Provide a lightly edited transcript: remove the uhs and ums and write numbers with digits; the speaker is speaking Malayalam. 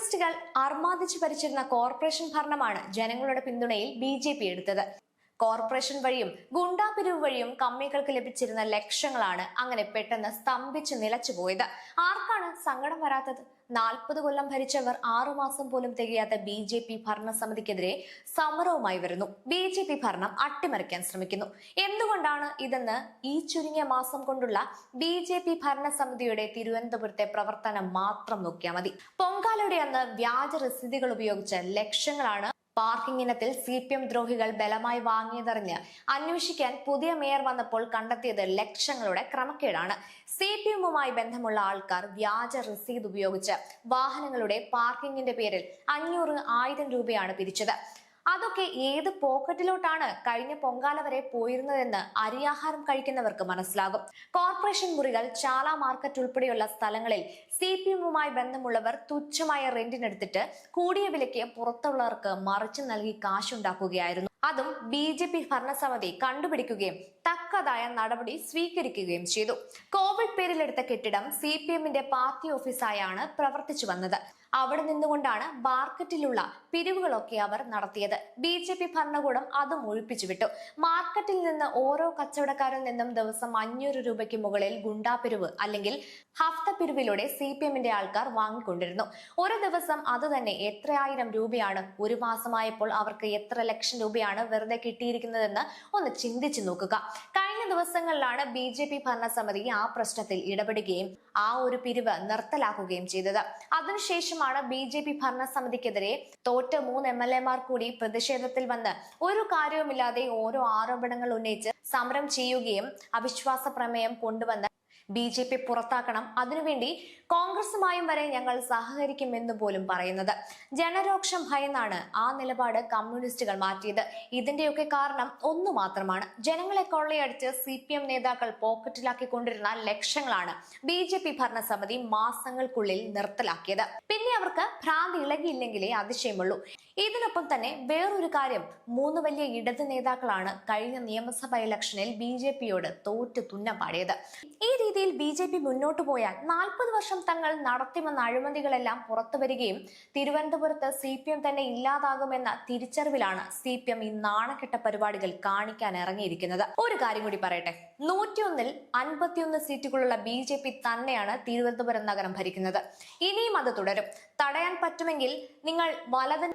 കമ്മ്യൂണിസ്റ്റുകൾ അർമാദിച്ചു ഭരിച്ചിരുന്ന കോർപ്പറേഷൻ ഭരണമാണ് ജനങ്ങളുടെ പിന്തുണയിൽ BJP എടുത്തത്. കോർപ്പറേഷൻ വഴിയും ഗുണ്ടാപിരിവ് വഴിയും കമ്മികൾക്ക് ലഭിച്ചിരുന്ന ലക്ഷങ്ങളാണ് അങ്ങനെ പെട്ടെന്ന് സ്തംഭിച്ചു നിലച്ചുപോയത്. ആർക്കാണ് സങ്കടം വരാത്തത്? 40 കൊല്ലം ഭരിച്ചവർ 6 മാസം പോലും തികയാത്ത BJP ഭരണസമിതിക്കെതിരെ സമരവുമായി വരുന്നു. BJP ഭരണം അട്ടിമറിക്കാൻ ശ്രമിക്കുന്നു. എന്തുകൊണ്ടാണ് ഇതെന്ന് ഈ ചുരുങ്ങിയ മാസം കൊണ്ടുള്ള BJP ഭരണസമിതിയുടെ തിരുവനന്തപുരത്തെ പ്രവർത്തനം മാത്രം നോക്കിയാൽ മതി. പൊങ്കാലയുടെ അന്ന് വ്യാജ രസീതുകൾ ഉപയോഗിച്ച് ലക്ഷങ്ങളാണ് പാർക്കിംഗ് ഇനത്തിൽ CPM ദ്രോഹികൾ ബലമായി വാങ്ങിയതറിഞ്ഞ് അന്വേഷിക്കാൻ പുതിയ മേയർ വന്നപ്പോൾ കണ്ടെത്തിയത് ലക്ഷങ്ങളുടെ ക്രമക്കേടാണ്. CPMുമായി ബന്ധമുള്ള ആൾക്കാർ വ്യാജ രസീത് ഉപയോഗിച്ച് വാഹനങ്ങളുടെ പാർക്കിങ്ങിന്റെ പേരിൽ 500,000 രൂപയാണ് പിരിച്ചത്. അതൊക്കെ ഏത് പോക്കറ്റിലോട്ടാണ് കഴിഞ്ഞ പൊങ്കാല വരെ പോയിരുന്നതെന്ന് അരിയാഹാരം കഴിക്കുന്നവർക്ക് മനസ്സിലാകും. കോർപ്പറേഷൻ മുറികൾ, ചാല മാർക്കറ്റ് ഉൾപ്പെടെയുള്ള സ്ഥലങ്ങളിൽ CPMുമായി ബന്ധമുള്ളവർ തുച്ഛമായ റെന്റിനെടുത്തിട്ട് കൂടിയ വിലയ്ക്ക് പുറത്തുള്ളവർക്ക് മറിച്ചു നൽകി കാശുണ്ടാക്കുകയായിരുന്നു. അതും BJP ഭരണസമിതി കണ്ടുപിടിക്കുകയും തക്കതായ നടപടി സ്വീകരിക്കുകയും ചെയ്തു. കോവിഡ് പേരിലെടുത്ത കെട്ടിടം CPMന്റെ പാർട്ടി ഓഫീസായാണ് പ്രവർത്തിച്ചു വന്നത്. അവിടെ നിന്നുകൊണ്ടാണ് മാർക്കറ്റിലുള്ള പിരിവുകളൊക്കെ അവർ നടത്തിയത്. BJP ഭരണകൂടം അതും ഒഴിപ്പിച്ചു വിട്ടു. മാർക്കറ്റിൽ നിന്ന് ഓരോ കച്ചവടക്കാരിൽ നിന്നും ദിവസം 500 രൂപയ്ക്ക് മുകളിൽ ഗുണ്ടാപിരിവ് അല്ലെങ്കിൽ ഹഫ്ത പിരിവിലൂടെ CPMന്റെ ആൾക്കാർ വാങ്ങിക്കൊണ്ടിരുന്നു. ഒരു ദിവസം അത് തന്നെ എത്രയായിരം രൂപയാണ്. ഒരു മാസമായപ്പോൾ അവർക്ക് എത്ര ലക്ഷം രൂപയാണ് വെറുതെ കിട്ടിയിരിക്കുന്നതെന്ന് ഒന്ന് ചിന്തിച്ചു നോക്കുക. കഴിഞ്ഞ ദിവസങ്ങളിലാണ് BJP ഭരണസമിതി ആ പ്രശ്നത്തിൽ ഇടപെടുകയും ആ ഒരു പിരിവ് നിർത്തലാക്കുകയും ചെയ്തത്. അതിനുശേഷമാണ് BJP ഭരണസമിതിക്കെതിരെ തോറ്റ 3 MLAമാർ കൂടി പ്രതിഷേധത്തിൽ വന്ന് ഒരു കാര്യവുമില്ലാതെ ഓരോ ആരോപണങ്ങൾ ഉന്നയിച്ച് സമരം ചെയ്യുകയും അവിശ്വാസ പ്രമേയം കൊണ്ടുവന്ന് BJP പുറത്താക്കണം, അതിനുവേണ്ടി കോൺഗ്രസുമായും വരെ ഞങ്ങൾ സഹകരിക്കുമെന്ന് പോലും പറയുന്നത്. ജനരോക്ഷം ഭയന്നാണ് ആ നിലപാട് കമ്മ്യൂണിസ്റ്റുകൾ മാറ്റിയത്. ഇതിന്റെയൊക്കെ കാരണം ഒന്നു മാത്രമാണ്. ജനങ്ങളെ കൊള്ളയടിച്ച് CPM നേതാക്കൾ പോക്കറ്റിലാക്കിക്കൊണ്ടിരുന്ന ലക്ഷങ്ങളാണ് BJP ഭരണസമിതി മാസങ്ങൾക്കുള്ളിൽ നിർത്തലാക്കിയത്. പിന്നെ അവർക്ക് ഭ്രാന്ത് ഇളകിയില്ലെങ്കിലേ അതിശയമുള്ളൂ. ഇതിനൊപ്പം തന്നെ വേറൊരു കാര്യം, 3 വലിയ ഇടത് നേതാക്കളാണ് കഴിഞ്ഞ നിയമസഭാ ഇലക്ഷനിൽ BJPയോട് തോറ്റു തുന്നം പാടിയത്. ഈ രീതിയിൽ BJP മുന്നോട്ടു പോയാൽ 40 വർഷം തങ്ങൾ നടത്തിവന്ന അഴിമതികളെല്ലാം പുറത്തു വരികയും തിരുവനന്തപുരത്ത് CPM തന്നെ ഇല്ലാതാകുമെന്ന തിരിച്ചറിവിലാണ് CPM ഈ നാണക്കെട്ട പരിപാടികൾ കാണിക്കാൻ ഇറങ്ങിയിരിക്കുന്നത്. ഒരു കാര്യം കൂടി പറയട്ടെ, 101ൽ 51 സീറ്റുകളുള്ള BJP തന്നെയാണ് തിരുവനന്തപുരം നഗരം ഭരിക്കുന്നത്. ഇനിയും അത് തുടരും. തടയാൻ പറ്റുമെങ്കിൽ നിങ്ങൾ വലത്